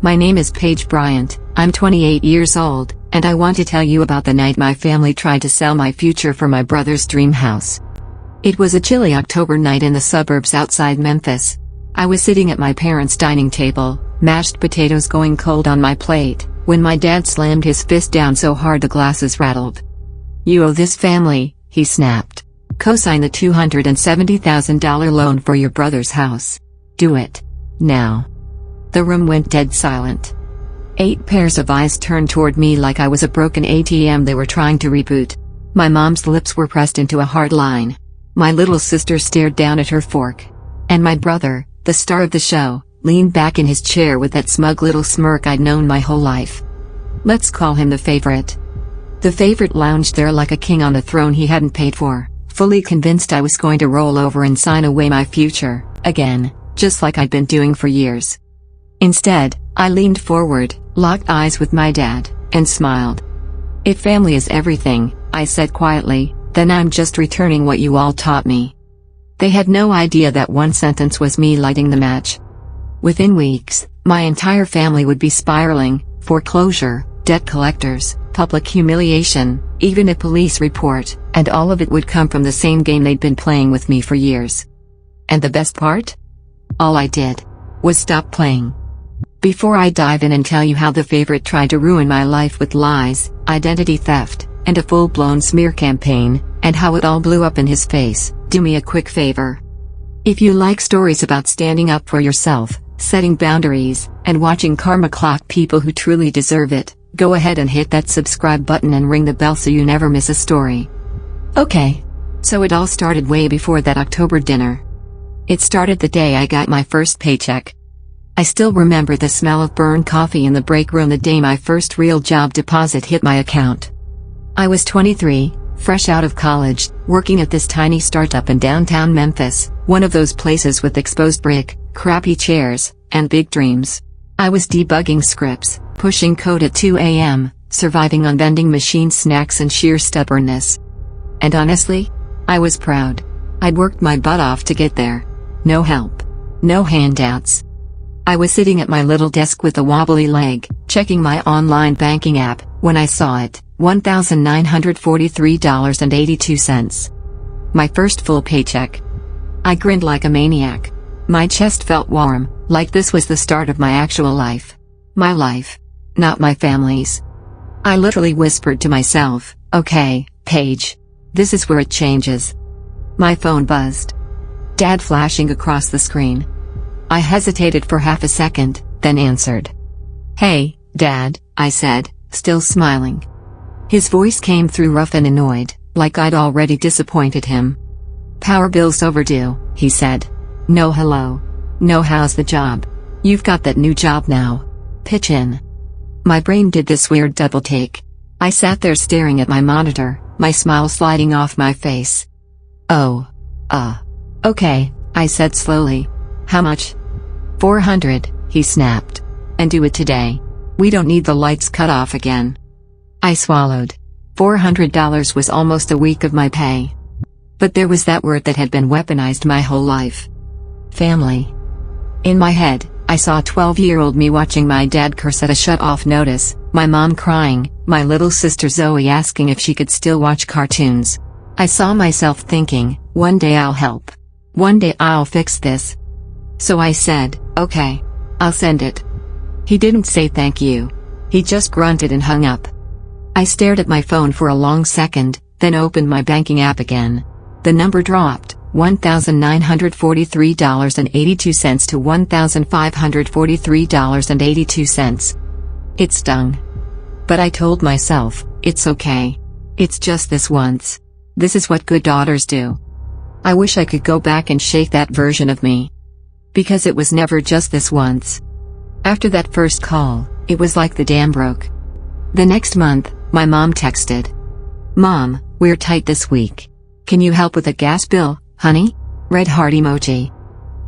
My name is Paige Bryant, I'm 28 years old, and I want to tell you about the night my family tried to sell my future for my brother's dream house. It was a chilly October night in the suburbs outside Memphis. I was sitting at my parents' dining table, mashed potatoes going cold on my plate, when my dad slammed his fist down so hard the glasses rattled. "You owe this family," he snapped. "Co-sign the $270,000 loan for your brother's house. Do it. Now." The room went dead silent. 8 pairs of eyes turned toward me like I was a broken ATM they were trying to reboot. My mom's lips were pressed into a hard line. My little sister stared down at her fork. And my brother, the star of the show, leaned back in his chair with that smug little smirk I'd known my whole life. Let's call him the favorite. The favorite lounged there like a king on a throne he hadn't paid for, fully convinced I was going to roll over and sign away my future, again, just like I'd been doing for years. Instead, I leaned forward, locked eyes with my dad, and smiled. "If family is everything," I said quietly, "then I'm just returning what you all taught me." They had no idea that one sentence was me lighting the match. Within weeks, my entire family would be spiraling: foreclosure, debt collectors, public humiliation, even a police report, and all of it would come from the same game they'd been playing with me for years. And the best part? All I did was stop playing. Before I dive in and tell you how the favorite tried to ruin my life with lies, identity theft, and a full-blown smear campaign, and how it all blew up in his face, do me a quick favor. If you like stories about standing up for yourself, setting boundaries, and watching karma clock people who truly deserve it, go ahead and hit that subscribe button and ring the bell so you never miss a story. Okay. So it all started way before that October dinner. It started the day I got my first paycheck. I still remember the smell of burned coffee in the break room the day my first real job deposit hit my account. I was 23, fresh out of college, working at this tiny startup in downtown Memphis, one of those places with exposed brick, crappy chairs, and big dreams. I was debugging scripts, pushing code at 2 a.m., surviving on vending machine snacks and sheer stubbornness. And honestly, I was proud. I'd worked my butt off to get there. No help. No handouts. I was sitting at my little desk with a wobbly leg, checking my online banking app, when I saw it, $1,943.82. My first full paycheck. I grinned like a maniac. My chest felt warm, like this was the start of my actual life. My life. Not my family's. I literally whispered to myself, "Okay, Paige. This is where it changes." My phone buzzed. Dad flashing across the screen. I hesitated for half a second, then answered. "Hey, Dad," I said, still smiling. His voice came through rough and annoyed, like I'd already disappointed him. "Power bill's overdue," he said. "No hello. No how's the job. You've got that new job now. Pitch in." My brain did this weird double take. I sat there staring at my monitor, my smile sliding off my face. Okay, I said slowly. "How much?" $400, he snapped. "And do it today. We don't need the lights cut off again." I swallowed. $400 was almost a week of my pay. But there was that word that had been weaponized my whole life. Family. In my head, I saw 12-year-old me watching my dad curse at a shut-off notice, my mom crying, my little sister Zoe asking if she could still watch cartoons. I saw myself thinking, one day I'll help. One day I'll fix this. So I said, "Okay. I'll send it." He didn't say thank you. He just grunted and hung up. I stared at my phone for a long second, then opened my banking app again. The number dropped, $1,943.82 to $1,543.82. It stung. But I told myself, it's okay. It's just this once. This is what good daughters do. I wish I could go back and shake that version of me. Because it was never just this once. After that first call, it was like the dam broke. The next month, my mom texted. "Mom, we're tight this week. Can you help with a gas bill, honey?" Red heart emoji.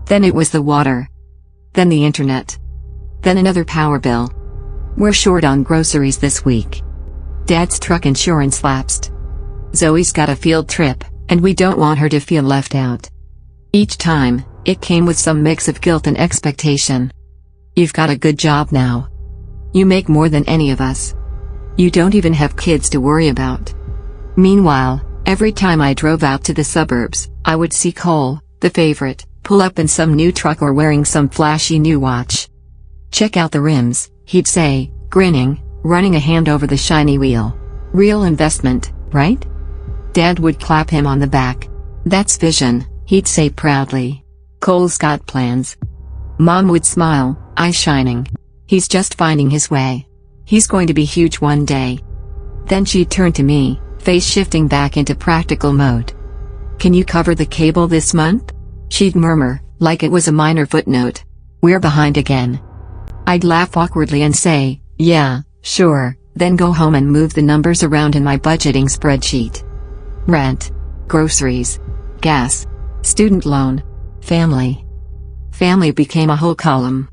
Then it was the water. Then the internet. Then another power bill. "We're short on groceries this week. Dad's truck insurance lapsed. Zoe's got a field trip, and we don't want her to feel left out." Each time, it came with some mix of guilt and expectation. You've got a good job now. You make more than any of us. You don't even have kids to worry about. Meanwhile, every time I drove out to the suburbs, I would see Cole, the favorite, pull up in some new truck or wearing some flashy new watch. "Check out the rims," he'd say, grinning, running a hand over the shiny wheel. "Real investment, right?" Dad would clap him on the back. "That's vision," he'd say proudly. "Cole's got plans." Mom would smile, eyes shining. "He's just finding his way. He's going to be huge one day." Then she'd turn to me, face shifting back into practical mode. "Can you cover the cable this month?" she'd murmur, like it was a minor footnote. "We're behind again." I'd laugh awkwardly and say, "Yeah, sure," then go home and move the numbers around in my budgeting spreadsheet. Rent, groceries, gas, student loan, family. Family became a whole column.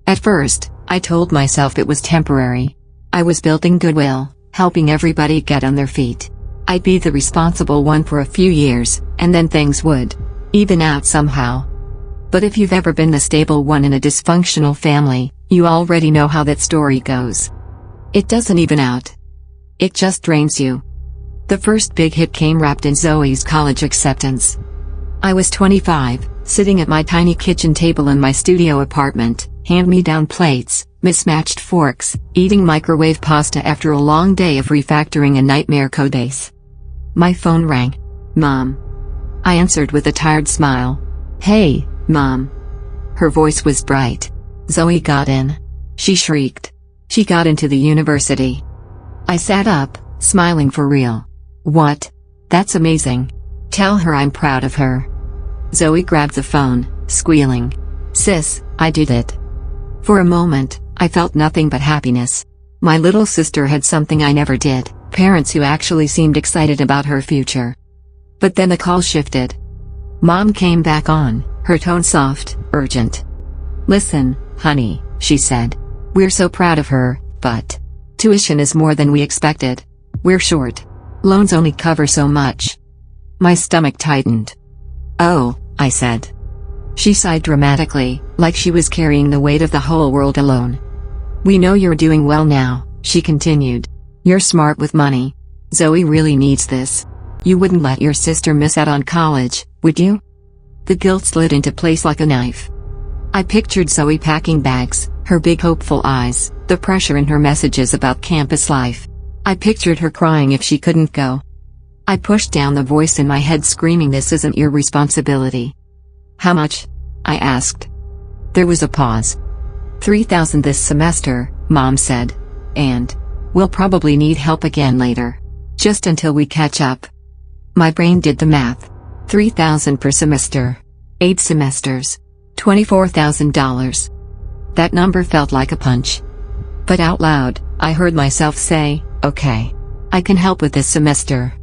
At first, I told myself it was temporary. I was building goodwill, helping everybody get on their feet. I'd be the responsible one for a few years, and then things would even out somehow. But if you've ever been the stable one in a dysfunctional family, you already know how that story goes. It doesn't even out. It just drains you. The first big hit came wrapped in Zoe's college acceptance. I was 25, sitting at my tiny kitchen table in my studio apartment, hand-me-down plates, mismatched forks, eating microwave pasta after a long day of refactoring a nightmare codebase. My phone rang. "Mom." I answered with a tired smile. "Hey, Mom." Her voice was bright. "Zoe got in." She shrieked. "She got into the university." I sat up, smiling for real. "What? That's amazing. Tell her I'm proud of her." Zoe grabbed the phone, squealing. "Sis, I did it." For a moment, I felt nothing but happiness. My little sister had something I never did, parents who actually seemed excited about her future. But then the call shifted. Mom came back on, her tone soft, urgent. "Listen, honey," she said. "We're so proud of her, but tuition is more than we expected. We're short. Loans only cover so much." My stomach tightened. "Oh," I said. She sighed dramatically, like she was carrying the weight of the whole world alone. "We know you're doing well now," she continued. "You're smart with money. Zoe really needs this. You wouldn't let your sister miss out on college, would you?" The guilt slid into place like a knife. I pictured Zoe packing bags, her big hopeful eyes, the pressure in her messages about campus life. I pictured her crying if she couldn't go. I pushed down the voice in my head screaming, "This isn't your responsibility." "How much?" I asked. There was a pause. $3,000 this semester," Mom said. "And we'll probably need help again later. Just until we catch up." My brain did the math. 3,000 per semester. 8 semesters. $24,000. That number felt like a punch. But out loud, I heard myself say, "Okay. I can help with this semester."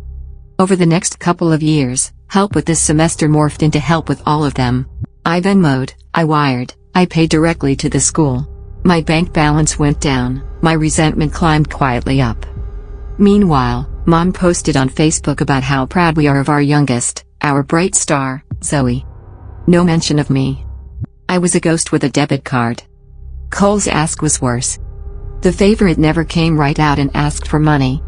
Over the next couple of years, help with this semester morphed into help with all of them. I Venmo'd, I wired, I paid directly to the school. My bank balance went down, my resentment climbed quietly up. Meanwhile, Mom posted on Facebook about how proud we are of our youngest, our bright star, Zoe. No mention of me. I was a ghost with a debit card. Cole's ask was worse. The favorite never came right out and asked for money.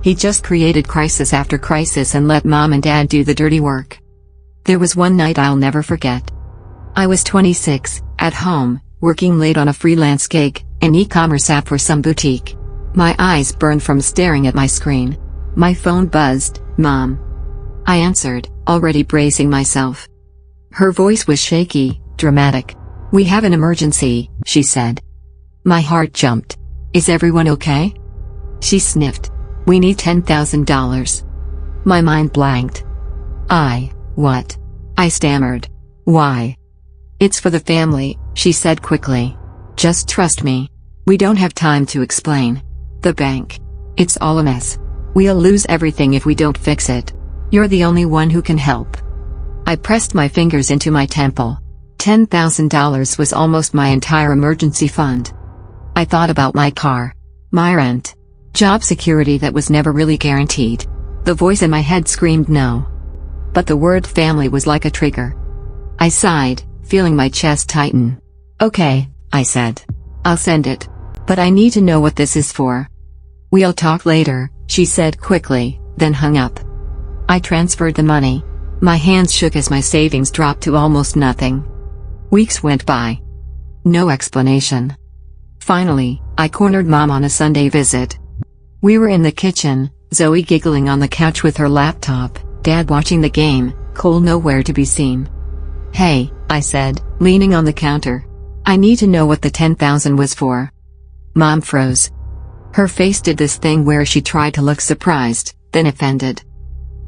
He just created crisis after crisis and let Mom and Dad do the dirty work. There was one night I'll never forget. I was 26, at home, working late on a freelance gig, an e-commerce app for some boutique. My eyes burned from staring at my screen. My phone buzzed. "Mom." I answered, already bracing myself. Her voice was shaky, dramatic. "We have an emergency," she said. My heart jumped. "Is everyone okay?" She sniffed. "We need $10,000. My mind blanked. What?" I stammered. "Why?" "It's for the family," she said quickly. "Just trust me. We don't have time to explain. The bank. It's all a mess. We'll lose everything if we don't fix it. You're the only one who can help." I pressed my fingers into my temple. $10,000 was almost my entire emergency fund. I thought about my car, my rent, job security that was never really guaranteed. The voice in my head screamed no. But the word family was like a trigger. I sighed, feeling my chest tighten. "Okay, I said. I'll send it. But I need to know what this is for. We'll talk later, she said quickly, then hung up. I transferred the money. My hands shook as my savings dropped to almost nothing. Weeks went by. No explanation. Finally, I cornered Mom on a Sunday visit. We were in the kitchen, Zoe giggling on the couch with her laptop, Dad watching the game, Cole nowhere to be seen. "Hey," I said, leaning on the counter. "I need to know what the $10,000 was for." Mom froze. Her face did this thing where she tried to look surprised, then offended.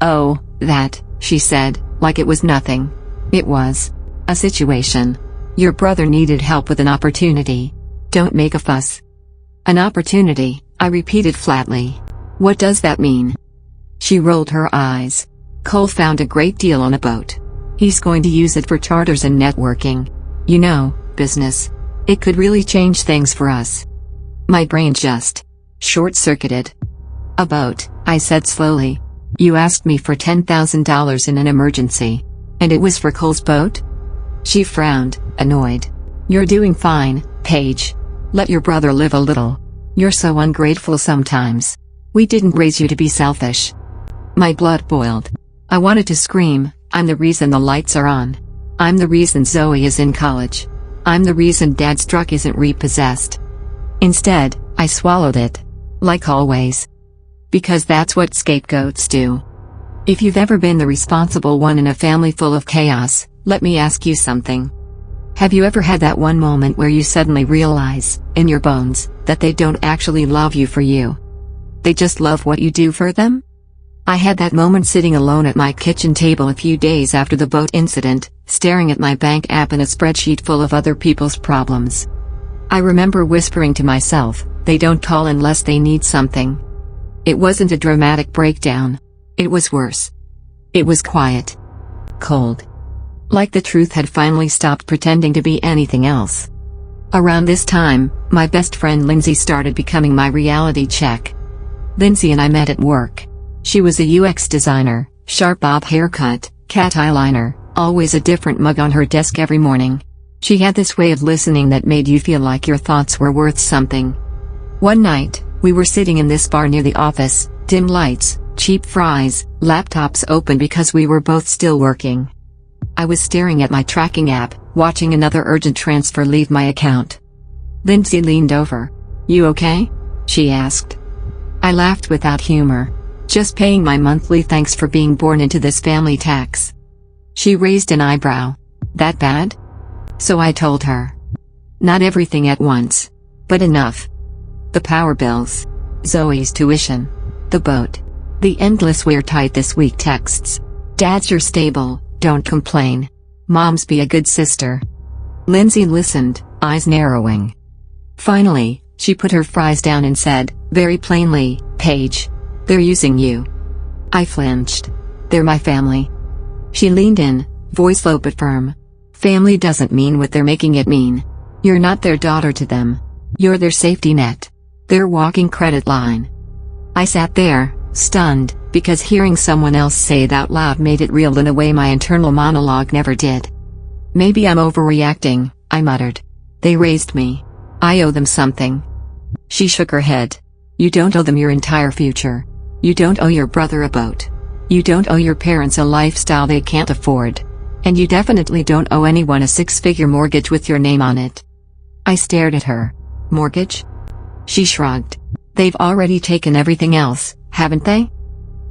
"Oh, that," she said, like it was nothing. "It was a situation. Your brother needed help with an opportunity. Don't make a fuss." "An opportunity," I repeated flatly. "What does that mean?" She rolled her eyes. "Cole found a great deal on a boat. He's going to use it for charters and networking. You know, business. It could really change things for us." My brain just short-circuited. "A boat," I said slowly. "You asked me for $10,000 in an emergency. And it was for Cole's boat?" She frowned, annoyed. "You're doing fine, Paige. Let your brother live a little. You're so ungrateful sometimes. We didn't raise you to be selfish." My blood boiled. I wanted to scream, "I'm the reason the lights are on. I'm the reason Zoe is in college. I'm the reason Dad's truck isn't repossessed." Instead, I swallowed it. Like always. Because that's what scapegoats do. If you've ever been the responsible one in a family full of chaos, let me ask you something. Have you ever had that one moment where you suddenly realize, in your bones, that they don't actually love you for you? They just love what you do for them? I had that moment sitting alone at my kitchen table a few days after the boat incident, staring at my bank app and a spreadsheet full of other people's problems. I remember whispering to myself, they don't call unless they need something. It wasn't a dramatic breakdown. It was worse. It was quiet. Cold. Like the truth had finally stopped pretending to be anything else. Around this time, my best friend Lindsay started becoming my reality check. Lindsay and I met at work. She was a UX designer, sharp bob haircut, cat eyeliner, always a different mug on her desk every morning. She had this way of listening that made you feel like your thoughts were worth something. One night, we were sitting in this bar near the office, dim lights, cheap fries, laptops open because we were both still working. I was staring at my tracking app, watching another urgent transfer leave my account. Lindsay leaned over. "You okay?" she asked. I laughed without humor. "Just paying my monthly thanks for being born into this family tax." She raised an eyebrow. "That bad?" So I told her. Not everything at once. But enough. The power bills. Zoe's tuition. The boat. The endless "we're tight this week" texts. Dad's "you're stable, don't complain. Mom's be a good sister." Lindsay listened, eyes narrowing. Finally, she put her fries down and said, very plainly, "Paige. They're using you." I flinched. "They're my family." She leaned in, voice low but firm. "Family doesn't mean what they're making it mean. You're not their daughter to them. You're their safety net. Their walking credit line." I sat there, stunned, because hearing someone else say it out loud made it real in a way my internal monologue never did. "Maybe I'm overreacting," I muttered. "They raised me. I owe them something." She shook her head. "You don't owe them your entire future. You don't owe your brother a boat. You don't owe your parents a lifestyle they can't afford. And you definitely don't owe anyone a six-figure mortgage with your name on it." I stared at her. "Mortgage?" She shrugged. "They've already taken everything else, haven't they?"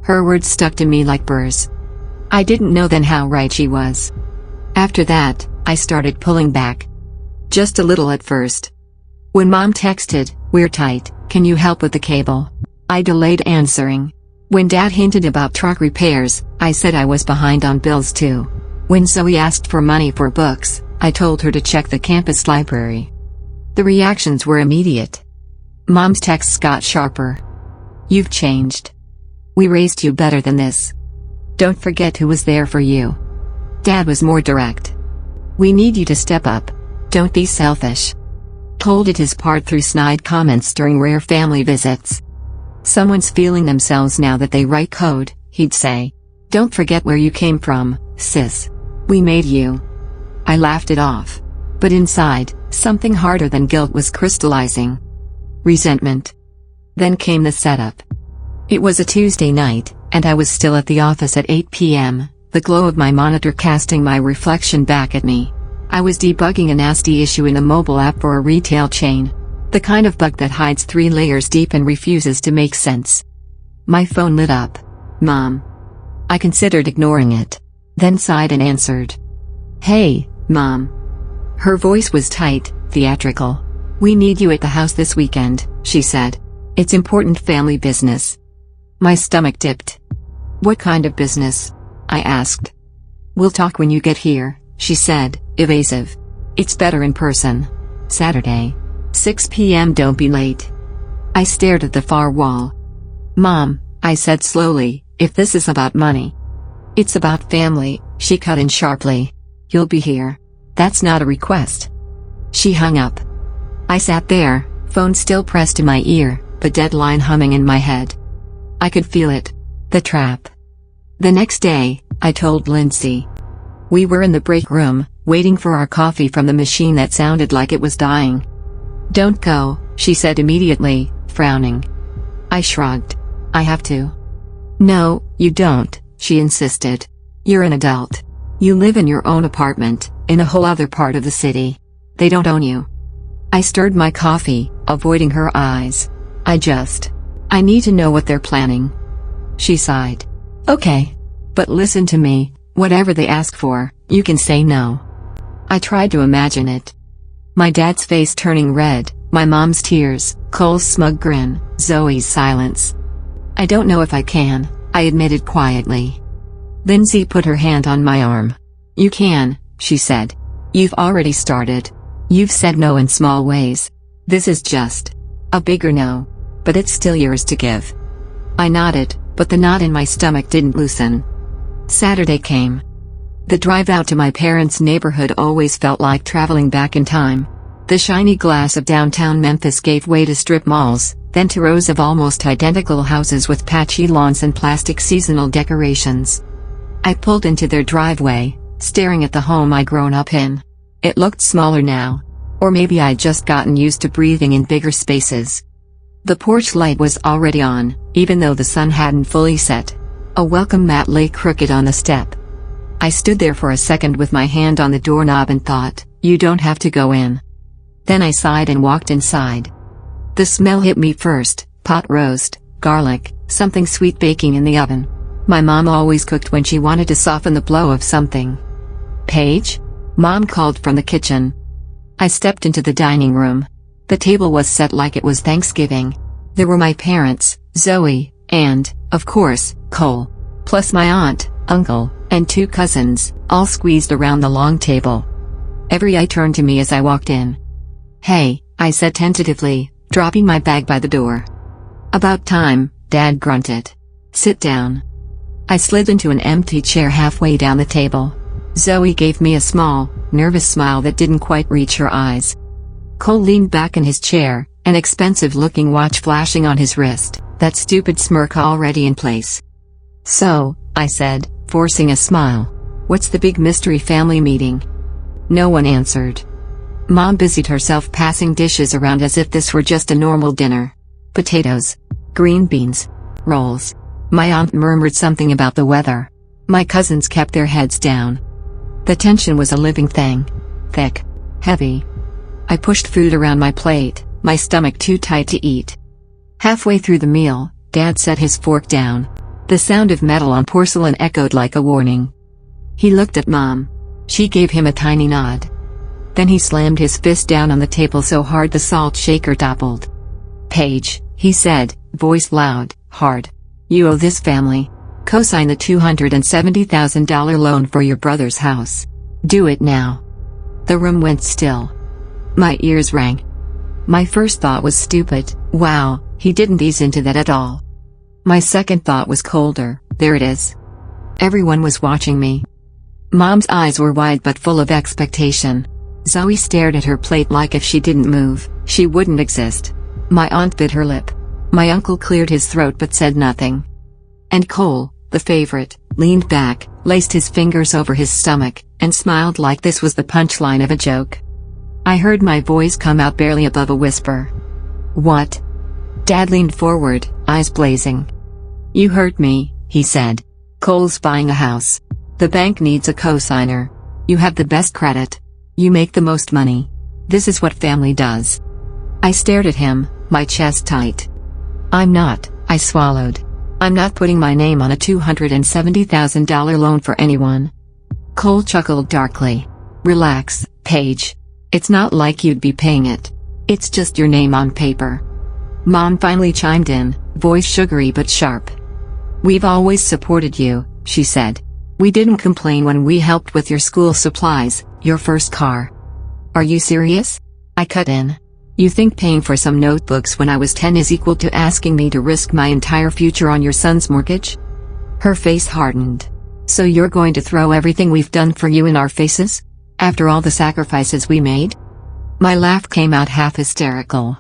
Her words stuck to me like burrs. I didn't know then how right she was. After that, I started pulling back. Just a little at first. When Mom texted, "We're tight, can you help with the cable?" I delayed answering. When Dad hinted about truck repairs, I said I was behind on bills too. When Zoe asked for money for books, I told her to check the campus library. The reactions were immediate. Mom's texts got sharper. "You've changed. We raised you better than this. Don't forget who was there for you." Dad was more direct. "We need you to step up. Don't be selfish." Cole did his part through snide comments during rare family visits. "Someone's feeling themselves now that they write code," he'd say. "Don't forget where you came from, sis. We made you." I laughed it off. But inside, something harder than guilt was crystallizing. Resentment. Then came the setup. It was a Tuesday night, and I was still at the office at 8 p.m., the glow of my monitor casting my reflection back at me. I was debugging a nasty issue in a mobile app for a retail chain. The kind of bug that hides 3 layers deep and refuses to make sense. My phone lit up. Mom. I considered ignoring it. Then sighed and answered. Hey, Mom. Her voice was tight, theatrical. We need you at the house this weekend, she said. It's important family business. My stomach dipped. What kind of business? I asked. We'll talk when you get here, she said, evasive. It's better in person. Saturday. 6 p.m. Don't be late. I stared at the far wall. Mom, I said slowly, if this is about money. It's about family, she cut in sharply. You'll be here. That's not a request. She hung up. I sat there, phone still pressed to my ear, the deadline humming in my head. I could feel it. The trap. The next day, I told Lindsay. We were in the break room, waiting for our coffee from the machine that sounded like it was dying. Don't go, she said immediately, frowning. I shrugged. I have to. No, you don't, she insisted. You're an adult. You live in your own apartment, in a whole other part of the city. They don't own you. I stirred my coffee, avoiding her eyes. I need to know what they're planning. She sighed. Okay. But listen to me, whatever they ask for, you can say no. I tried to imagine it. My dad's face turning red, my mom's tears, Cole's smug grin, Zoe's silence. I don't know if I can, I admitted quietly. Lindsay put her hand on my arm. You can, she said. You've already started. You've said no in small ways. This is just a bigger no. But it's still yours to give. I nodded, but the knot in my stomach didn't loosen. Saturday came. The drive out to my parents' neighborhood always felt like traveling back in time. The shiny glass of downtown Memphis gave way to strip malls, then to rows of almost identical houses with patchy lawns and plastic seasonal decorations. I pulled into their driveway, staring at the home I'd grown up in. It looked smaller now. Or maybe I'd just gotten used to breathing in bigger spaces. The porch light was already on, even though the sun hadn't fully set. A welcome mat lay crooked on the step. I stood there for a second with my hand on the doorknob and thought, you don't have to go in. Then I sighed and walked inside. The smell hit me first, pot roast, garlic, something sweet baking in the oven. My mom always cooked when she wanted to soften the blow of something. Paige? Mom called from the kitchen. I stepped into the dining room. The table was set like it was Thanksgiving. There were my parents, Zoe, and, of course, Cole. Plus my aunt, uncle, and 2 cousins, all squeezed around the long table. Every eye turned to me as I walked in. Hey, I said tentatively, dropping my bag by the door. About time, Dad grunted. Sit down. I slid into an empty chair halfway down the table. Zoe gave me a small, nervous smile that didn't quite reach her eyes. Cole leaned back in his chair, an expensive-looking watch flashing on his wrist, that stupid smirk already in place. So, I said, forcing a smile. What's the big mystery family meeting? No one answered. Mom busied herself passing dishes around as if this were just a normal dinner. Potatoes. Green beans. Rolls. My aunt murmured something about the weather. My cousins kept their heads down. The tension was a living thing. Thick. Heavy. I pushed food around my plate, my stomach too tight to eat. Halfway through the meal, Dad set his fork down. The sound of metal on porcelain echoed like a warning. He looked at Mom. She gave him a tiny nod. Then he slammed his fist down on the table so hard the salt shaker toppled. Paige, he said, voice loud, hard. You owe this family. Co-sign the $270,000 loan for your brother's house. Do it now. The room went still. My ears rang. My first thought was stupid. Wow, he didn't ease into that at all. My second thought was colder. There it is. Everyone was watching me. Mom's eyes were wide but full of expectation. Zoe stared at her plate like if she didn't move, she wouldn't exist. My aunt bit her lip. My uncle cleared his throat but said nothing. And Cole, the favorite, leaned back, laced his fingers over his stomach, and smiled like this was the punchline of a joke. I heard my voice come out barely above a whisper. What? Dad leaned forward, eyes blazing. You heard me, he said. Cole's buying a house. The bank needs a co-signer. You have the best credit. You make the most money. This is what family does. I stared at him, my chest tight. I'm not, I swallowed. I'm not putting my name on a $270,000 loan for anyone. Cole chuckled darkly. Relax, Paige. It's not like you'd be paying it. It's just your name on paper. Mom finally chimed in, voice sugary but sharp. We've always supported you, she said. We didn't complain when we helped with your school supplies, your first car. Are you serious? I cut in. You think paying for some notebooks when I was 10 is equal to asking me to risk my entire future on your son's mortgage? Her face hardened. So you're going to throw everything we've done for you in our faces? After all the sacrifices we made? My laugh came out half hysterical.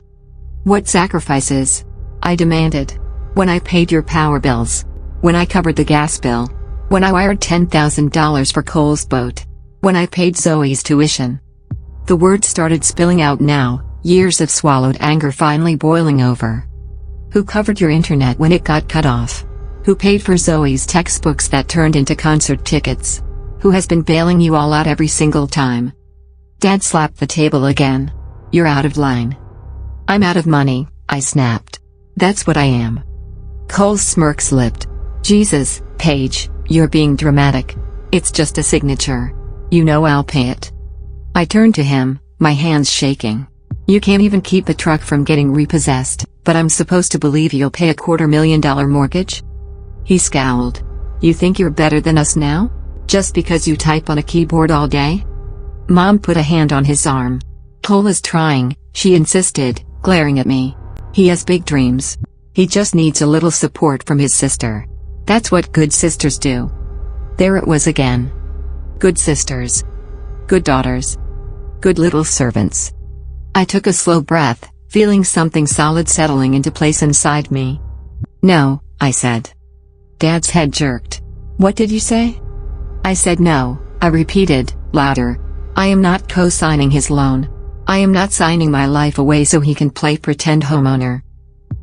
What sacrifices? I demanded. When I paid your power bills. When I covered the gas bill. When I wired $10,000 for Cole's boat. When I paid Zoe's tuition. The words started spilling out now, years of swallowed anger finally boiling over. Who covered your internet when it got cut off? Who paid for Zoe's textbooks that turned into concert tickets? Who has been bailing you all out every single time? Dad slapped the table again. You're out of line. I'm out of money, I snapped. That's what I am. Cole's smirk slipped. Jesus, Paige, you're being dramatic. It's just a signature. You know I'll pay it. I turned to him, my hands shaking. You can't even keep a truck from getting repossessed, but I'm supposed to believe you'll pay a $250,000 mortgage? He scowled. You think you're better than us now? Just because you type on a keyboard all day? Mom put a hand on his arm. Cole is trying, she insisted, glaring at me. He has big dreams. He just needs a little support from his sister. That's what good sisters do. There it was again. Good sisters. Good daughters. Good little servants. I took a slow breath, feeling something solid settling into place inside me. No, I said. Dad's head jerked. What did you say? I said no, I repeated, louder. I am not co-signing his loan. I am not signing my life away so he can play pretend homeowner.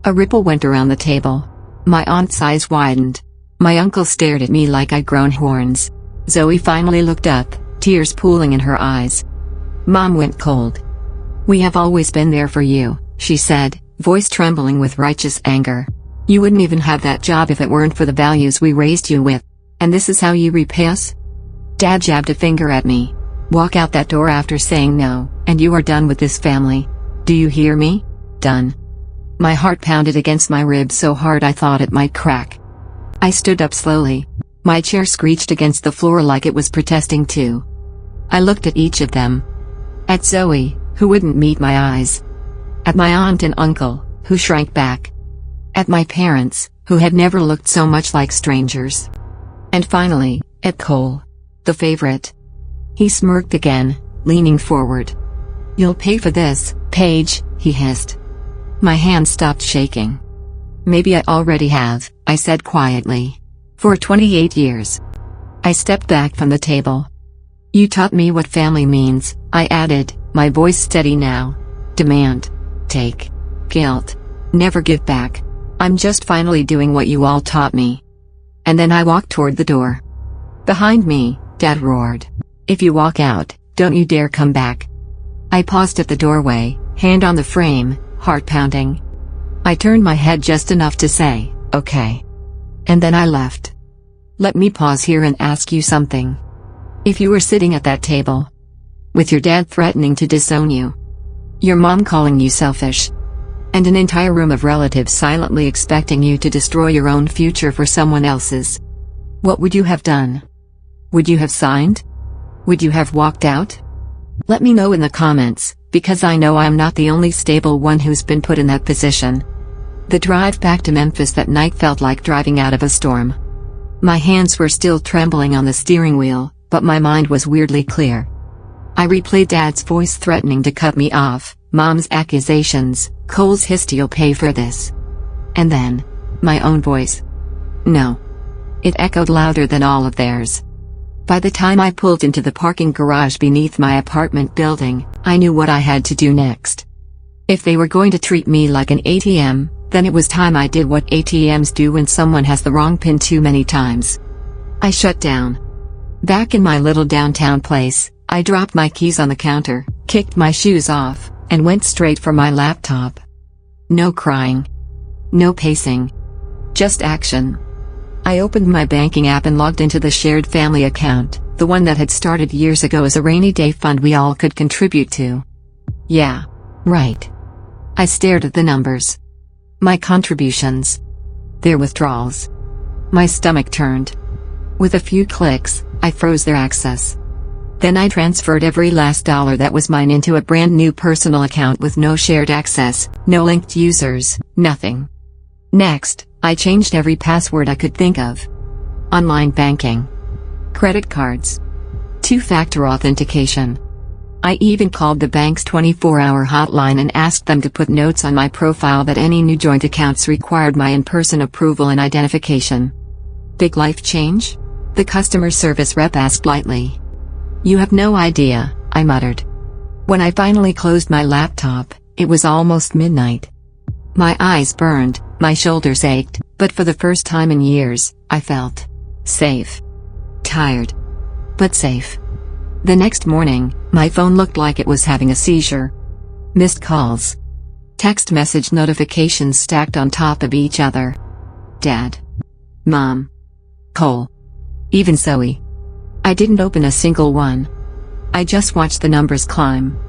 A ripple went around the table. My aunt's eyes widened. My uncle stared at me like I'd grown horns. Zoe finally looked up, tears pooling in her eyes. Mom went cold. We have always been there for you, she said, voice trembling with righteous anger. You wouldn't even have that job if it weren't for the values we raised you with. And this is how you repay us? Dad jabbed a finger at me. Walk out that door after saying no, and you are done with this family. Do you hear me? Done. My heart pounded against my ribs so hard I thought it might crack. I stood up slowly. My chair screeched against the floor like it was protesting too. I looked at each of them. At Zoe, who wouldn't meet my eyes. At my aunt and uncle, who shrank back. At my parents, who had never looked so much like strangers. And finally, at Cole. The favorite. He smirked again, leaning forward. You'll pay for this, Paige, he hissed. My hand stopped shaking. Maybe I already have, I said quietly. For 28 years. I stepped back from the table. You taught me what family means, I added, my voice steady now. Demand. Take. Guilt. Never give back. I'm just finally doing what you all taught me. And then I walked toward the door. Behind me, Dad roared. If you walk out, don't you dare come back. I paused at the doorway, hand on the frame, heart pounding. I turned my head just enough to say, okay. And then I left. Let me pause here and ask you something. If you were sitting at that table, with your dad threatening to disown you, your mom calling you selfish, and an entire room of relatives silently expecting you to destroy your own future for someone else's, what would you have done? Would you have signed? Would you have walked out? Let me know in the comments, because I know I'm not the only stable one who's been put in that position. The drive back to Memphis that night felt like driving out of a storm. My hands were still trembling on the steering wheel, but my mind was weirdly clear. I replayed Dad's voice threatening to cut me off, Mom's accusations, Cole's hiss, you'll pay for this. And then, my own voice. No. It echoed louder than all of theirs. By the time I pulled into the parking garage beneath my apartment building, I knew what I had to do next. If they were going to treat me like an ATM, then it was time I did what ATMs do when someone has the wrong PIN too many times. I shut down. Back in my little downtown place, I dropped my keys on the counter, kicked my shoes off, and went straight for my laptop. No crying. No pacing. Just action. I opened my banking app and logged into the shared family account, the one that had started years ago as a rainy day fund we all could contribute to. Yeah. Right. I stared at the numbers. My contributions. Their withdrawals. My stomach turned. With a few clicks, I froze their access. Then I transferred every last dollar that was mine into a brand new personal account with no shared access, no linked users, nothing. Next, I changed every password I could think of. Online banking. Credit cards. Two-factor authentication. I even called the bank's 24-hour hotline and asked them to put notes on my profile that any new joint accounts required my in-person approval and identification. Big life change? The customer service rep asked lightly. You have no idea, I muttered. When I finally closed my laptop, it was almost midnight. My eyes burned, my shoulders ached, but for the first time in years, I felt safe. Tired, but safe. The next morning, my phone looked like it was having a seizure. Missed calls. Text message notifications stacked on top of each other. Dad. Mom. Cole. Even Zoe. I didn't open a single one. I just watched the numbers climb.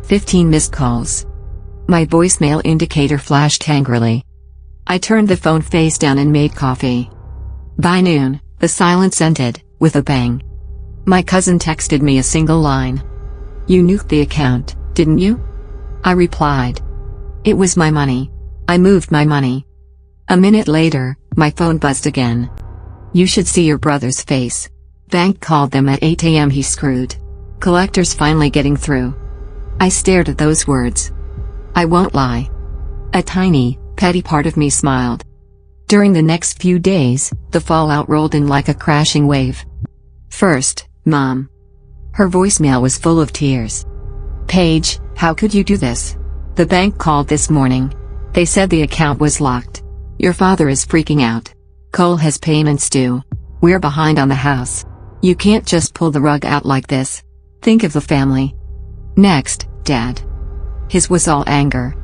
15 missed calls. My voicemail indicator flashed angrily. I turned the phone face down and made coffee. By noon, the silence ended, with a bang. My cousin texted me a single line. You nuked the account, didn't you? I replied. It was my money. I moved my money. A minute later, my phone buzzed again. You should see your brother's face. Bank called them at 8 a.m. He screwed. Collectors finally getting through. I stared at those words. I won't lie. A tiny, petty part of me smiled. During the next few days, the fallout rolled in like a crashing wave. First, Mom. Her voicemail was full of tears. Paige, how could you do this? The bank called this morning. They said the account was locked. Your father is freaking out. Cole has payments due. We're behind on the house. You can't just pull the rug out like this. Think of the family. Next, Dad. His was all anger.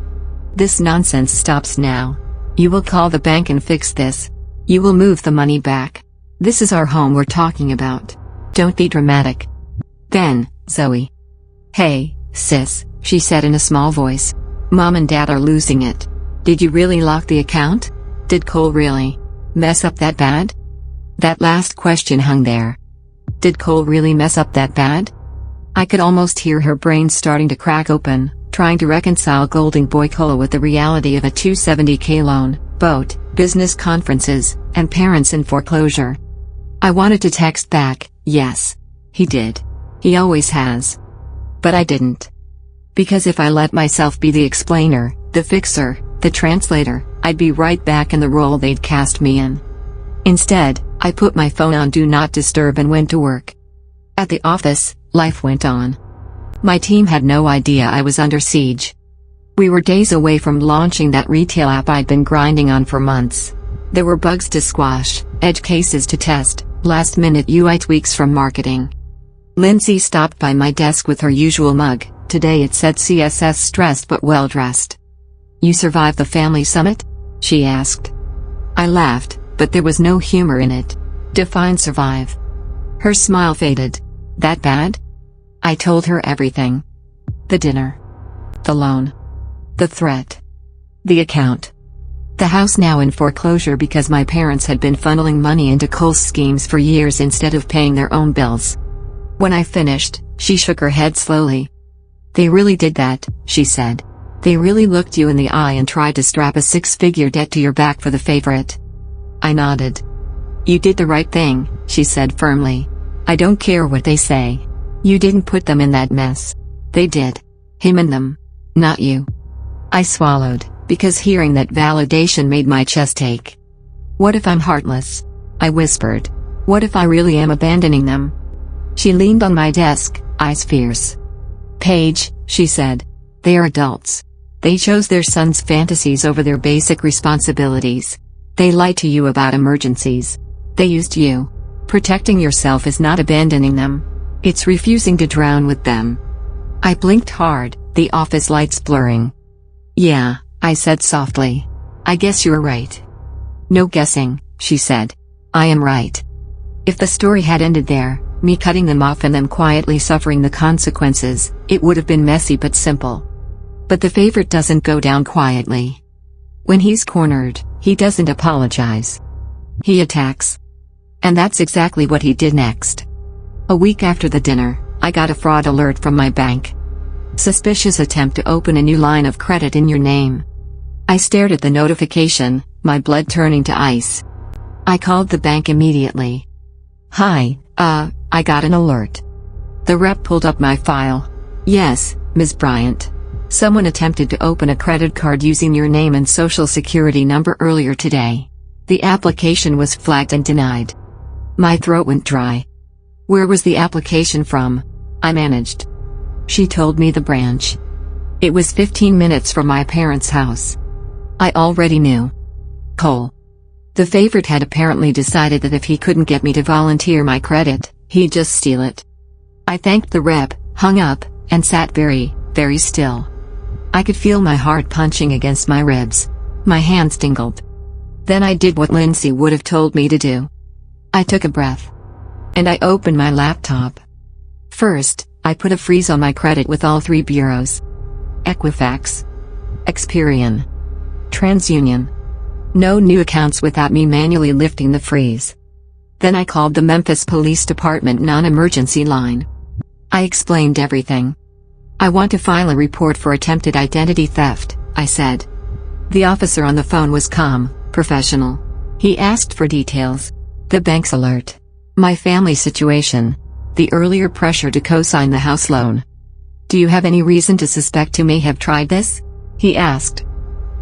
This nonsense stops now. You will call the bank and fix this. You will move the money back. This is our home we're talking about. Don't be dramatic. Then, Zoe. Hey, sis, she said in a small voice. Mom and Dad are losing it. Did you really lock the account? Did Cole really mess up that bad? That last question hung there. Did Cole really mess up that bad? I could almost hear her brain starting to crack open, trying to reconcile Golden Boy Cole with the reality of a $270K loan, boat, business conferences, and parents in foreclosure. I wanted to text back, yes. He did. He always has. But I didn't. Because if I let myself be the explainer, the fixer, the translator, I'd be right back in the role they'd cast me in. Instead, I put my phone on Do Not Disturb and went to work. At the office, life went on. My team had no idea I was under siege. We were days away from launching that retail app I'd been grinding on for months. There were bugs to squash, edge cases to test, last-minute UI tweaks from marketing. Lindsay stopped by my desk with her usual mug. Today it said CSS stressed but well-dressed. You survived the family summit? She asked. I laughed, but there was no humor in it. Define survive. Her smile faded. That bad? I told her everything. The dinner. The loan. The threat. The account. The house now in foreclosure because my parents had been funneling money into Cole's schemes for years instead of paying their own bills. When I finished, she shook her head slowly. They really did that, she said. They really looked you in the eye and tried to strap a six-figure debt to your back for the favorite. I nodded. You did the right thing, she said firmly. I don't care what they say. You didn't put them in that mess. They did. Him and them. Not you. I swallowed, because hearing that validation made my chest ache. What if I'm heartless? I whispered. What if I really am abandoning them? She leaned on my desk, eyes fierce. "Paige," she said. "They are adults. They chose their son's fantasies over their basic responsibilities. They lied to you about emergencies. They used you. Protecting yourself is not abandoning them. It's refusing to drown with them." I blinked hard, the office lights blurring. "Yeah," I said softly. "I guess you're right." "No guessing," she said. "I am right." If the story had ended there, me cutting them off and them quietly suffering the consequences, it would have been messy but simple. But the favorite doesn't go down quietly. When he's cornered, he doesn't apologize. He attacks. And that's exactly what he did next. A week after the dinner, I got a fraud alert from my bank. Suspicious attempt to open a new line of credit in your name. I stared at the notification, my blood turning to ice. I called the bank immediately. "Hi, I got an alert." The rep pulled up my file. "Yes, Ms. Bryant. Someone attempted to open a credit card using your name and social security number earlier today. The application was flagged and denied." My throat went dry. "Where was the application from?" I managed. She told me the branch. It was 15 minutes from my parents' house. I already knew. Cole. The favorite had apparently decided that if he couldn't get me to volunteer my credit, he'd just steal it. I thanked the rep, hung up, and sat very, very still. I could feel my heart punching against my ribs. My hands tingled. Then I did what Lindsay would have told me to do. I took a breath. And I opened my laptop. First, I put a freeze on my credit with all 3 bureaus. Equifax. Experian. TransUnion. No new accounts without me manually lifting the freeze. Then I called the Memphis Police Department non-emergency line. I explained everything. "I want to file a report for attempted identity theft," I said. The officer on the phone was calm, professional. He asked for details. The bank's alert. My family situation. The earlier pressure to co-sign the house loan. "Do you have any reason to suspect who may have tried this?" he asked.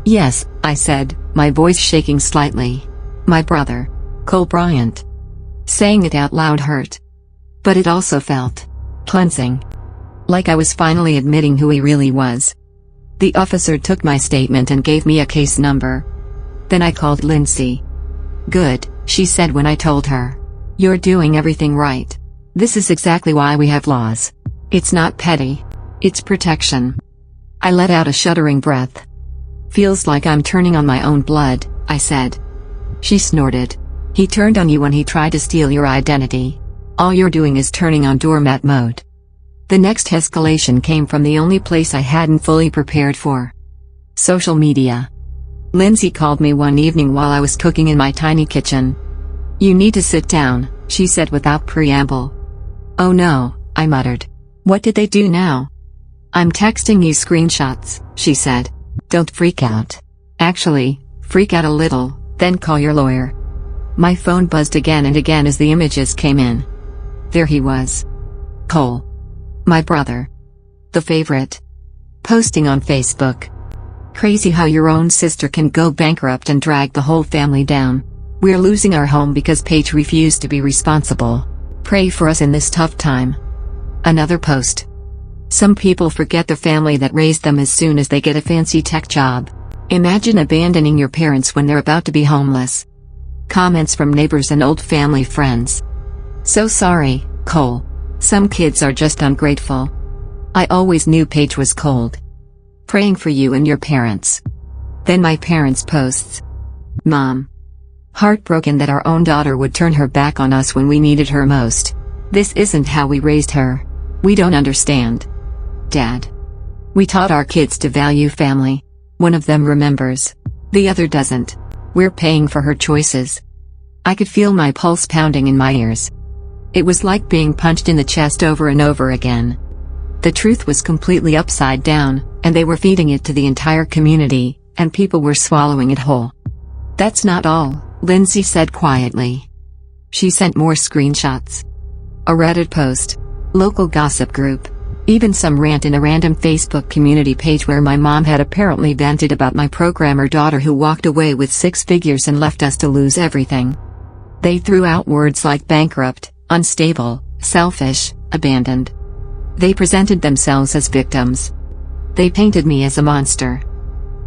"Yes," I said, my voice shaking slightly. "My brother. Cole Bryant." Saying it out loud hurt. But it also felt cleansing. Like I was finally admitting who he really was. The officer took my statement and gave me a case number. Then I called Lindsay. "Good," she said when I told her. "You're doing everything right. This is exactly why we have laws. It's not petty. It's protection." I let out a shuddering breath. "Feels like I'm turning on my own blood," I said. She snorted. "He turned on you when he tried to steal your identity. All you're doing is turning on doormat mode." The next escalation came from the only place I hadn't fully prepared for. Social media. Lindsay called me one evening while I was cooking in my tiny kitchen. "You need to sit down," she said without preamble. "Oh no," I muttered. "What did they do now?" "I'm texting you screenshots," she said. "Don't freak out. Actually, freak out a little, then call your lawyer." My phone buzzed again and again as the images came in. There he was. Cole. My brother. The favorite. Posting on Facebook. Crazy how your own sister can go bankrupt and drag the whole family down. "We're losing our home because Paige refused to be responsible. Pray for us in this tough time." Another post. "Some people forget the family that raised them as soon as they get a fancy tech job. Imagine abandoning your parents when they're about to be homeless." Comments from neighbors and old family friends. "So sorry, Cole. Some kids are just ungrateful. I always knew Paige was cold. Praying for you and your parents." Then my parents' posts. Mom. Heartbroken that our own daughter would turn her back on us when we needed her most. "This isn't how we raised her. We don't understand." Dad. "We taught our kids to value family. One of them remembers. The other doesn't. We're paying for her choices." I could feel my pulse pounding in my ears. It was like being punched in the chest over and over again. The truth was completely upside down, and they were feeding it to the entire community, and people were swallowing it whole. "That's not all," Lindsay said quietly. She sent more screenshots. A Reddit post. Local gossip group. Even some rant in a random Facebook community page where my mom had apparently vented about my programmer daughter who walked away with 6 figures and left us to lose everything. They threw out words like bankrupt, unstable, selfish, abandoned. They presented themselves as victims. They painted me as a monster.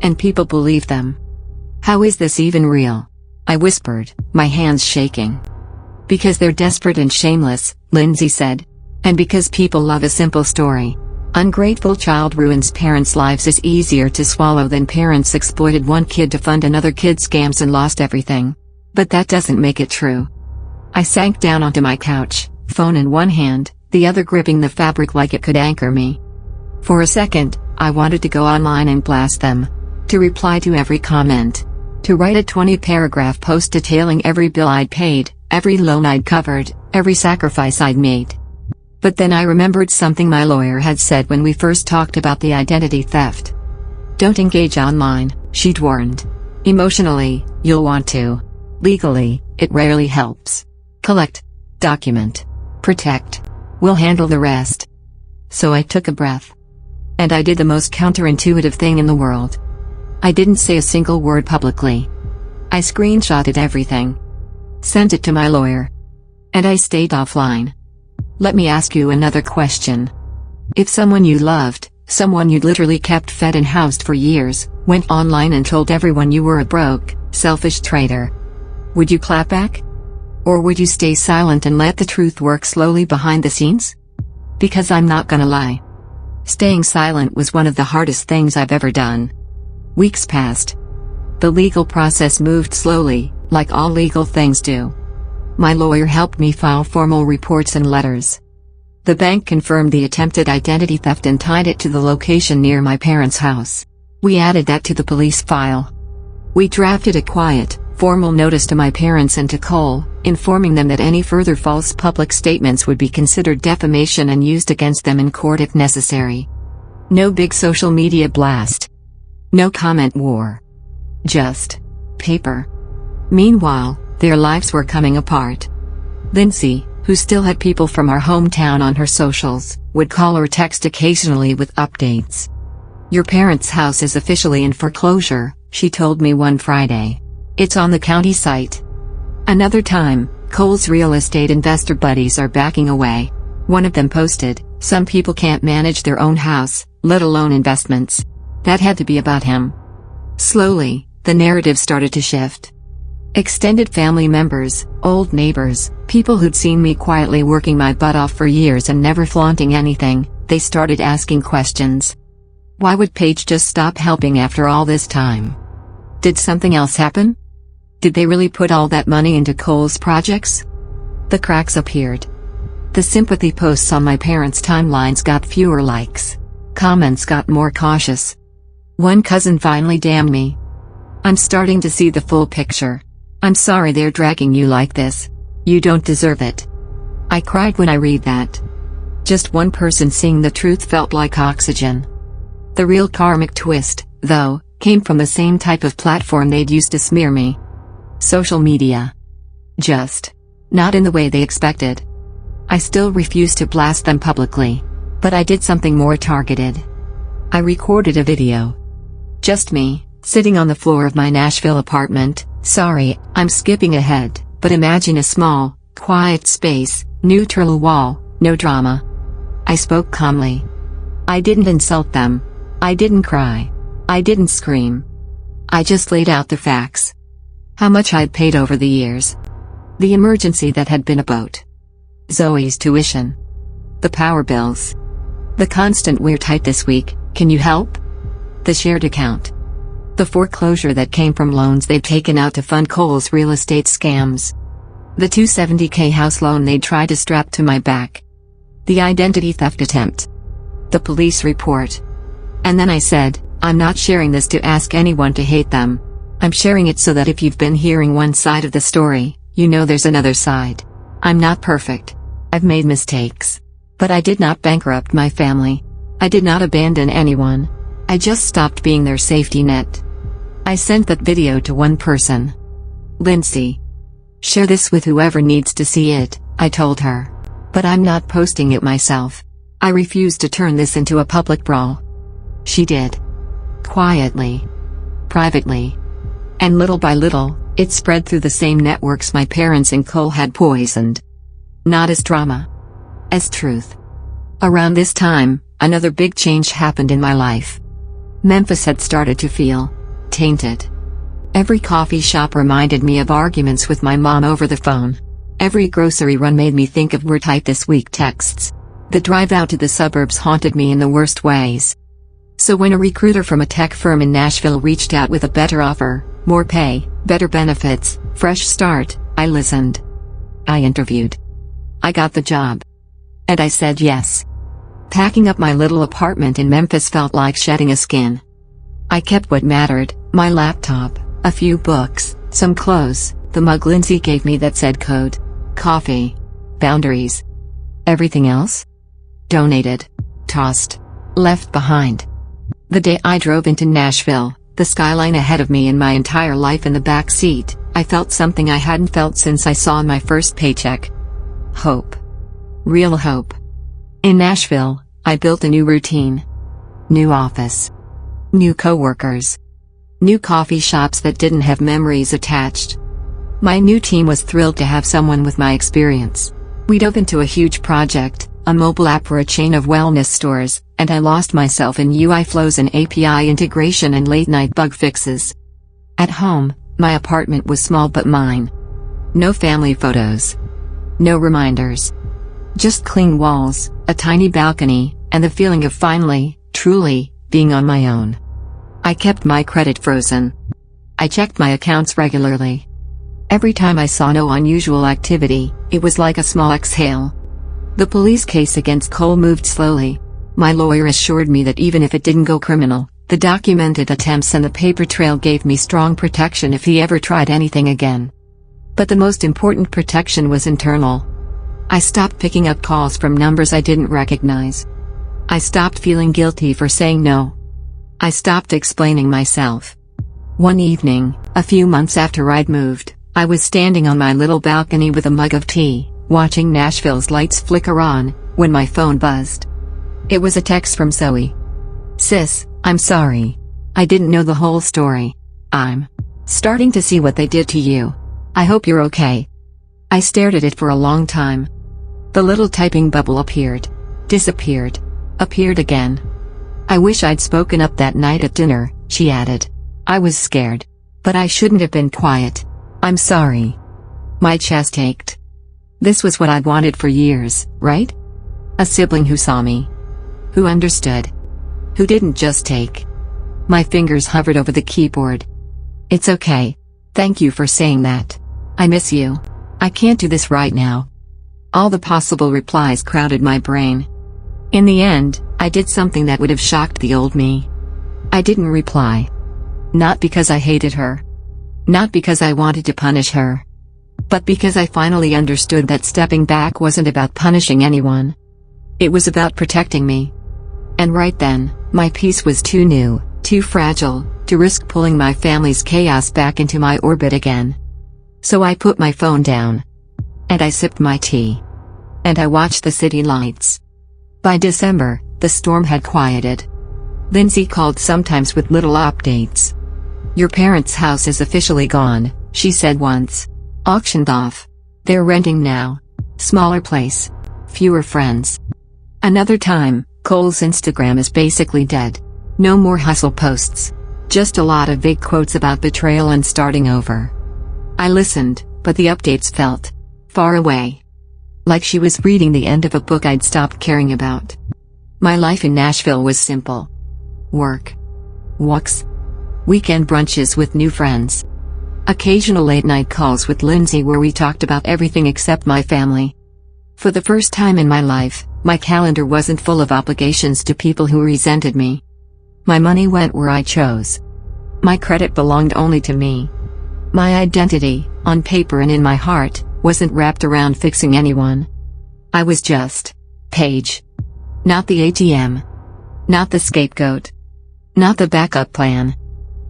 And people believed them. How is this even real? I whispered, my hands shaking. Because they're desperate and shameless, Lindsay said. And because people love a simple story. Ungrateful child ruins parents' lives is easier to swallow than parents exploited one kid to fund another kid's scams and lost everything. But that doesn't make it true. I sank down onto my couch, phone in one hand, the other gripping the fabric like it could anchor me. For a second, I wanted to go online and blast them. To reply to every comment. To write a 20-paragraph post detailing every bill I'd paid, every loan I'd covered, every sacrifice I'd made. But then I remembered something my lawyer had said when we first talked about the identity theft. Don't engage online, she'd warned. Emotionally, you'll want to. Legally, it rarely helps. Collect. Document. Protect. We'll handle the rest. So I took a breath. And I did the most counterintuitive thing in the world. I didn't say a single word publicly. I screenshotted everything. Sent it to my lawyer. And I stayed offline. Let me ask you another question. If someone you loved, someone you'd literally kept fed and housed for years, went online and told everyone you were a broke, selfish traitor, would you clap back? Or would you stay silent and let the truth work slowly behind the scenes? Because I'm not gonna lie. Staying silent was one of the hardest things I've ever done. Weeks passed. The legal process moved slowly, like all legal things do. My lawyer helped me file formal reports and letters. The bank confirmed the attempted identity theft and tied it to the location near my parents' house. We added that to the police file. We drafted a quiet, formal notice to my parents and to Cole, informing them that any further false public statements would be considered defamation and used against them in court if necessary. No big social media blast. No comment war. Just paper. Meanwhile, their lives were coming apart. Lindsay, who still had people from our hometown on her socials, would call or text occasionally with updates. Your parents' house is officially in foreclosure, she told me one Friday. It's on the county site. Another time, Cole's real estate investor buddies are backing away. One of them posted, some people can't manage their own house, let alone investments. That had to be about him. Slowly, the narrative started to shift. Extended family members, old neighbors, people who'd seen me quietly working my butt off for years and never flaunting anything, they started asking questions. Why would Paige just stop helping after all this time? Did something else happen? Did they really put all that money into Cole's projects? The cracks appeared. The sympathy posts on my parents' timelines got fewer likes. Comments got more cautious. One cousin finally damned me. I'm starting to see the full picture. I'm sorry they're dragging you like this. You don't deserve it. I cried when I read that. Just one person seeing the truth felt like oxygen. The real karmic twist, though, came from the same type of platform they'd used to smear me. Social media. Just not in the way they expected. I still refused to blast them publicly. But I did something more targeted. I recorded a video. Just me, sitting on the floor of my Nashville apartment. Sorry, I'm skipping ahead, but imagine a small, quiet space, neutral wall, no drama. I spoke calmly. I didn't insult them. I didn't cry. I didn't scream. I just laid out the facts. How much I'd paid over the years. The emergency that had been a boat. Zoe's tuition. The power bills. The constant "we're tight this week, can you help?" The shared account. The foreclosure that came from loans they'd taken out to fund Cole's real estate scams. The $270K house loan they'd tried to strap to my back. The identity theft attempt. The police report. And then I said, I'm not sharing this to ask anyone to hate them. I'm sharing it so that if you've been hearing one side of the story, you know there's another side. I'm not perfect. I've made mistakes. But I did not bankrupt my family. I did not abandon anyone. I just stopped being their safety net. I sent that video to one person. Lindsay. Share this with whoever needs to see it, I told her. But I'm not posting it myself. I refuse to turn this into a public brawl. She did. Quietly. Privately. And little by little, it spread through the same networks my parents and Cole had poisoned. Not as drama. as truth. Around this time, another big change happened in my life. Memphis had started to feel tainted. Every coffee shop reminded me of arguments with my mom over the phone. Every grocery run made me think of "we're tight this week" texts. The drive out to the suburbs haunted me in the worst ways. So when a recruiter from a tech firm in Nashville reached out with a better offer, more pay, better benefits, fresh start, I listened. I interviewed. I got the job. And I said yes. Packing up my little apartment in Memphis felt like shedding a skin. I kept what mattered, my laptop, a few books, some clothes, the mug Lindsay gave me that said code, coffee, boundaries. Everything else? Donated, tossed, left behind. The day I drove into Nashville, the skyline ahead of me and my entire life in the back seat, I felt something I hadn't felt since I saw my first paycheck. Hope. Real hope. In Nashville, I built a new routine. New office. New coworkers. New coffee shops that didn't have memories attached. My new team was thrilled to have someone with my experience. We dove into a huge project, a mobile app for a chain of wellness stores, and I lost myself in UI flows and API integration and late-night bug fixes. At home, my apartment was small but mine. No family photos. No reminders. Just clean walls, a tiny balcony, and the feeling of finally, truly, being on my own. I kept my credit frozen. I checked my accounts regularly. Every time I saw no unusual activity, it was like a small exhale. The police case against Cole moved slowly. My lawyer assured me that even if it didn't go criminal, the documented attempts and the paper trail gave me strong protection if he ever tried anything again. But the most important protection was internal. I stopped picking up calls from numbers I didn't recognize. I stopped feeling guilty for saying no. I stopped explaining myself. One evening, a few months after I'd moved, I was standing on my little balcony with a mug of tea, watching Nashville's lights flicker on, when my phone buzzed. It was a text from Zoe. "Sis, I'm sorry. I didn't know the whole story. I'm starting to see what they did to you. I hope you're okay." I stared at it for a long time. The little typing bubble appeared, disappeared, appeared again. "I wish I'd spoken up that night at dinner," she added. "I was scared. But I shouldn't have been quiet. I'm sorry." My chest ached. This was what I'd wanted for years, right? A sibling who saw me. Who understood. Who didn't just take. My fingers hovered over the keyboard. "It's okay. Thank you for saying that. I miss you. I can't do this right now." All the possible replies crowded my brain. In the end, I did something that would have shocked the old me. I didn't reply. Not because I hated her. Not because I wanted to punish her. But because I finally understood that stepping back wasn't about punishing anyone. It was about protecting me. And right then, my peace was too new, too fragile, to risk pulling my family's chaos back into my orbit again. So I put my phone down. And I sipped my tea. And I watched the city lights. By December, the storm had quieted. Lindsay called sometimes with little updates. "Your parents' house is officially gone," she said once. "Auctioned off. They're renting now. Smaller place. Fewer friends." Another time, "Cole's Instagram is basically dead. No more hustle posts. Just a lot of vague quotes about betrayal and starting over." I listened, but the updates felt far away. Like she was reading the end of a book I'd stopped caring about. My life in Nashville was simple. Work. Walks. Weekend brunches with new friends. Occasional late-night calls with Lindsay where we talked about everything except my family. For the first time in my life, my calendar wasn't full of obligations to people who resented me. My money went where I chose. My credit belonged only to me. My identity, on paper and in my heart, wasn't wrapped around fixing anyone. I was just Paige. Not the ATM. Not the scapegoat. Not the backup plan.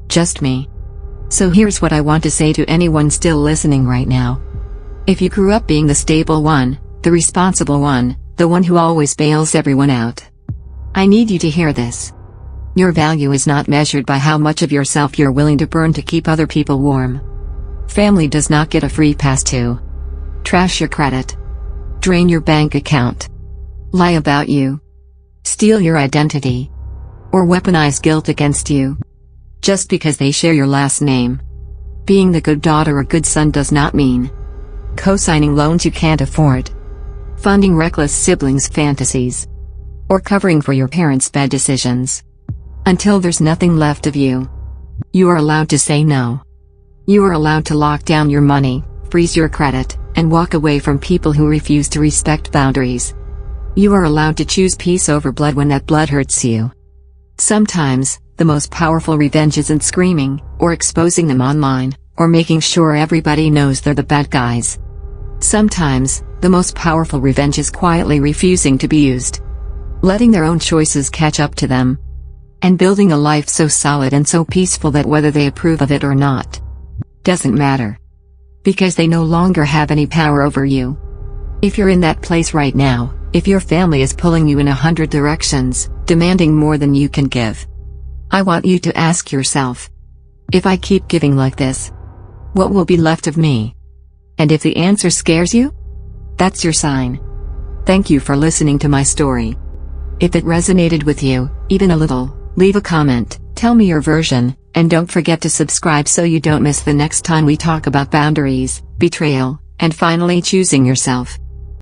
Just me. So here's what I want to say to anyone still listening right now. If you grew up being the stable one, the responsible one, the one who always bails everyone out, I need you to hear this. Your value is not measured by how much of yourself you're willing to burn to keep other people warm. Family does not get a free pass to trash your credit, drain your bank account, lie about you, steal your identity, or weaponize guilt against you, just because they share your last name. Being the good daughter or good son does not mean co-signing loans you can't afford, funding reckless siblings' fantasies, or covering for your parents' bad decisions. Until there's nothing left of you, you are allowed to say no. You are allowed to lock down your money, freeze your credit, and walk away from people who refuse to respect boundaries. You are allowed to choose peace over blood when that blood hurts you. Sometimes, the most powerful revenge isn't screaming, or exposing them online, or making sure everybody knows they're the bad guys. Sometimes, the most powerful revenge is quietly refusing to be used, letting their own choices catch up to them, and building a life so solid and so peaceful that whether they approve of it or not doesn't matter, because they no longer have any power over you. If you're in that place right now, if your family is pulling you in 100 directions, demanding more than you can give, I want you to ask yourself, if I keep giving like this, what will be left of me? And if the answer scares you, that's your sign. Thank you for listening to my story. If it resonated with you, even a little, leave a comment, tell me your version, and don't forget to subscribe so you don't miss the next time we talk about boundaries, betrayal, and finally choosing yourself.